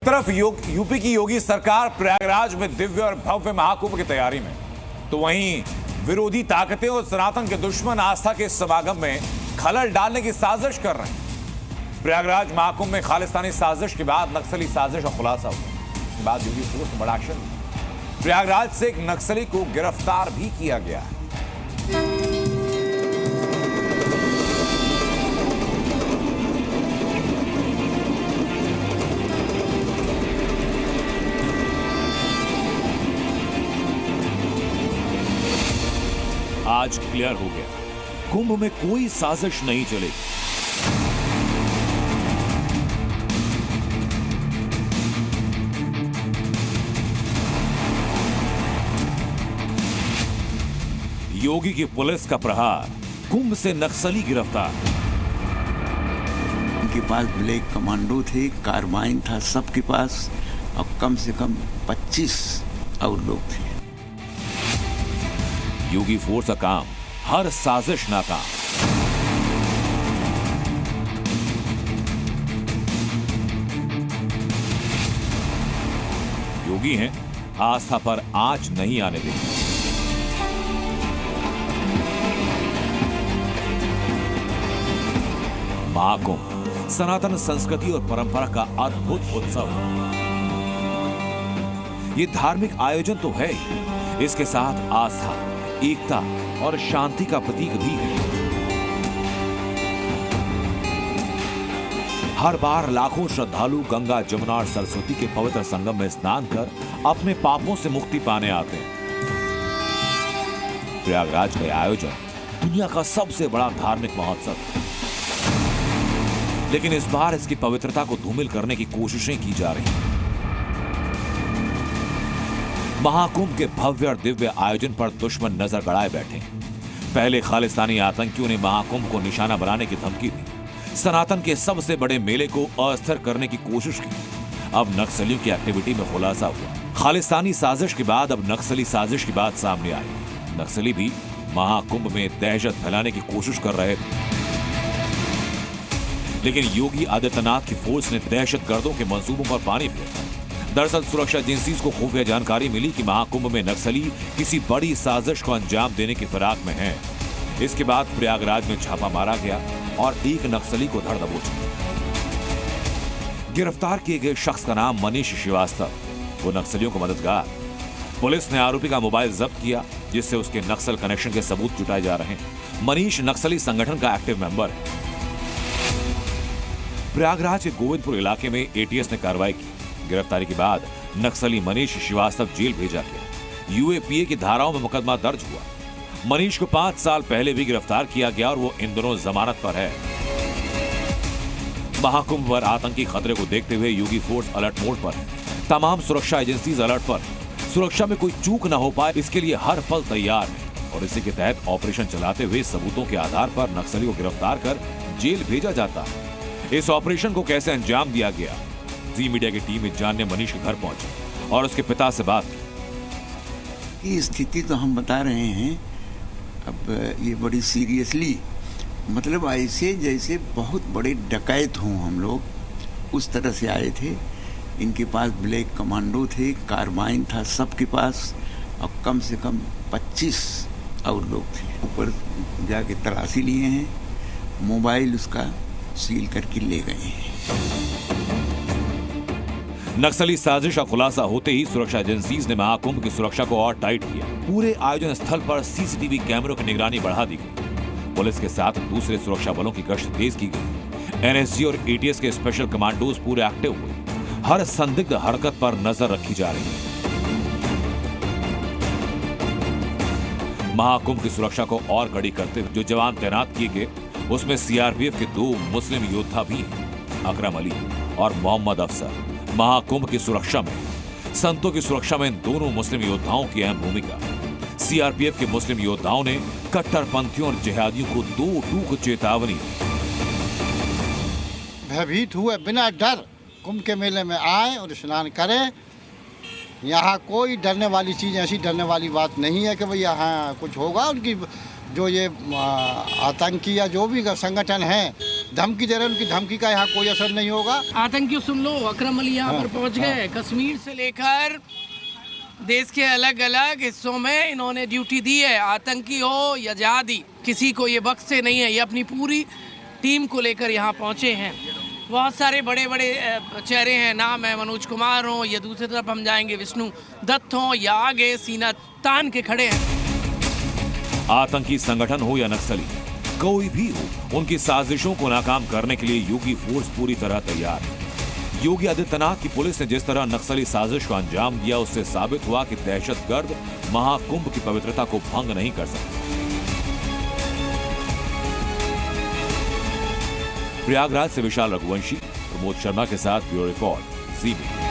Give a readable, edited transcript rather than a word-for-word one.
तरफ यूपी की योगी सरकार प्रयागराज में दिव्य और भव्य महाकुंभ की तैयारी में, तो वहीं विरोधी ताकतें और सनातन के दुश्मन आस्था के समागम में खलल डालने की साजिश कर रहे हैं। प्रयागराज महाकुंभ में खालिस्तानी साजिश के बाद नक्सली साजिश का खुलासा हुआ। इसके बाद योगी फोर्स ने बड़ा एक्शन लिया। प्रयागराज से एक नक्सली को गिरफ्तार भी किया गया है। आज क्लियर हो गया, कुंभ में कोई साजिश नहीं चलेगी। योगी की पुलिस का प्रहार, कुंभ से नक्सली गिरफ्तार। उनके पास ब्लैक कमांडो थे, कारबाइन था सबके पास, और कम से कम 25 और लोग थे। योगी फोर्स का काम, हर साजिश नाकाम। योगी हैं, आस्था पर आंच नहीं आने देंगे। महाकुंभ सनातन संस्कृति और परंपरा का अद्भुत उत्सव। ये धार्मिक आयोजन तो है ही, इसके साथ आस्था, एकता और शांति का प्रतीक भी है। हर बार लाखों श्रद्धालु गंगा, जमुना और सरस्वती के पवित्र संगम में स्नान कर अपने पापों से मुक्ति पाने आते हैं। प्रयागराज का आयोजन दुनिया का सबसे बड़ा धार्मिक महोत्सव है, लेकिन इस बार इसकी पवित्रता को धूमिल करने की कोशिशें की जा रही हैं। महाकुंभ के भव्य और दिव्य आयोजन पर दुश्मन नजर गड़ाए बैठे। पहले खालिस्तानी आतंकियों ने महाकुंभ को निशाना बनाने की धमकी दी, सनातन के सबसे बड़े मेले को अस्थिर करने की कोशिश की। अब नक्सलियों की एक्टिविटी में खुलासा हुआ। खालिस्तानी साजिश के बाद अब नक्सली साजिश की बात सामने आई। नक्सली भी महाकुंभ में दहशत फैलाने की कोशिश कर रहे थे, लेकिन योगी आदित्यनाथ की फोर्स ने दहशतगर्दों के मंसूबों पर पानी फेरा। दरअसल सुरक्षा एजेंसीज को खुफिया जानकारी मिली कि महाकुंभ में नक्सली किसी बड़ी साजिश को अंजाम देने की फिराक में हैं। इसके बाद प्रयागराज में छापा मारा गया और एक नक्सली को धर दबोच लिया। गिरफ्तार किए गए शख्स का नाम मनीष श्रीवास्तव, वो नक्सलियों को मददगार। पुलिस ने आरोपी का मोबाइल जब्त किया, जिससे उसके नक्सल कनेक्शन के सबूत जुटाए जा रहे हैं। मनीष नक्सली संगठन का एक्टिव मेंबर है। प्रयागराज के गोविंदपुर इलाके में एटीएस ने कार्रवाई की। गिरफ्तारी के बाद नक्सली मनीष श्रीवास्तव जेल भेजा गया। यूएपीए की धाराओं में मुकदमा दर्ज हुआ। मनीष को 5 साल पहले भी गिरफ्तार किया गया और वो इन दिनों जमानत पर है। महाकुंभ पर आतंकी खतरे को देखते हुए योगी फोर्स अलर्ट मोड पर है। तमाम सुरक्षा एजेंसीज अलर्ट पर है। सुरक्षा में कोई चूक न हो पाए, इसके लिए हर पल तैयार है और इसी के तहत ऑपरेशन चलाते हुए सबूतों के आधार पर नक्सली को गिरफ्तार कर जेल भेजा जाता है। इस ऑपरेशन को कैसे अंजाम दिया गया, जी मीडिया की टीम इस जानने मनीष के घर पहुंची और उसके पिता से बात की। ये स्थिति तो हम बता रहे हैं, अब ये बड़ी सीरियसली, मतलब ऐसे जैसे बहुत बड़े डकैत हों हम लोग, उस तरह से आए थे। इनके पास ब्लैक कमांडो थे, कारबाइन था सबके पास, और कम से कम 25 और लोग थे। ऊपर जाके तलाशी लिए हैं, मोबाइल उसका सील करके ले गए हैं। नक्सली साजिश का खुलासा होते ही सुरक्षा एजेंसीज ने महाकुंभ की सुरक्षा को और टाइट किया। पूरे आयोजन स्थल पर सीसीटीवी कैमरों की निगरानी बढ़ा दी गई। पुलिस के साथ दूसरे सुरक्षा बलों की गश्त तेज की गई। एनएसजी और एटीएस के स्पेशल कमांडोज पूरे एक्टिव हुए। हर संदिग्ध हरकत पर नजर रखी जा रही है। महाकुंभ की सुरक्षा को और कड़ी करते हुए जो जवान तैनात किए गए, उसमें सीआरपीएफ के 2 मुस्लिम योद्धा भी हैं, अकरम अली और मोहम्मद अफसर। महाकुंभ की सुरक्षा में, संतों की सुरक्षा में इन दोनों मुस्लिम योद्धाओं की अहम भूमिका। सीआरपीएफ के मुस्लिम योद्धाओं ने कट्टरपंथियों और जिहादियों को 2 टूक चेतावनी। भयभीत हुए बिना डर कुंभ के मेले में आए और स्नान करें। यहाँ कोई डरने वाली चीज़, ऐसी डरने वाली बात नहीं है कि भाई यहाँ कुछ होगा। उनकी जो ये आतंकी या जो भी संगठन हैं, धमकी दे रहे हैं, उनकी धमकी का यहाँ कोई असर नहीं होगा। आतंकी सुन लो, अकरम अली यहाँ पर पहुँच गए। कश्मीर से लेकर देश के अलग अलग हिस्सों में इन्होंने ड्यूटी दी है। आतंकी हो या जिहादी, किसी को ये बख्शे नहीं है। ये अपनी पूरी टीम को लेकर यहाँ पहुँचे हैं। बहुत सारे बड़े बड़े चेहरे हैं, नाम है मनोज कुमार हो, या दूसरी तरफ हम जाएंगे विष्णु दत्त हो, या आगे सीना तान के खड़े हैं। आतंकी संगठन हो या नक्सली, कोई भी हो, उनकी साजिशों को नाकाम करने के लिए योगी फोर्स पूरी तरह तैयार है। योगी आदित्यनाथ की पुलिस ने जिस तरह नक्सली साजिश को अंजाम दिया, उससे साबित हुआ कि दहशतगर्द महाकुंभ की पवित्रता को भंग नहीं कर सकते। प्रयागराज से विशाल रघुवंशी, प्रमोद शर्मा के साथ ब्यूरो रिपोर्ट, ज़ी मीडिया।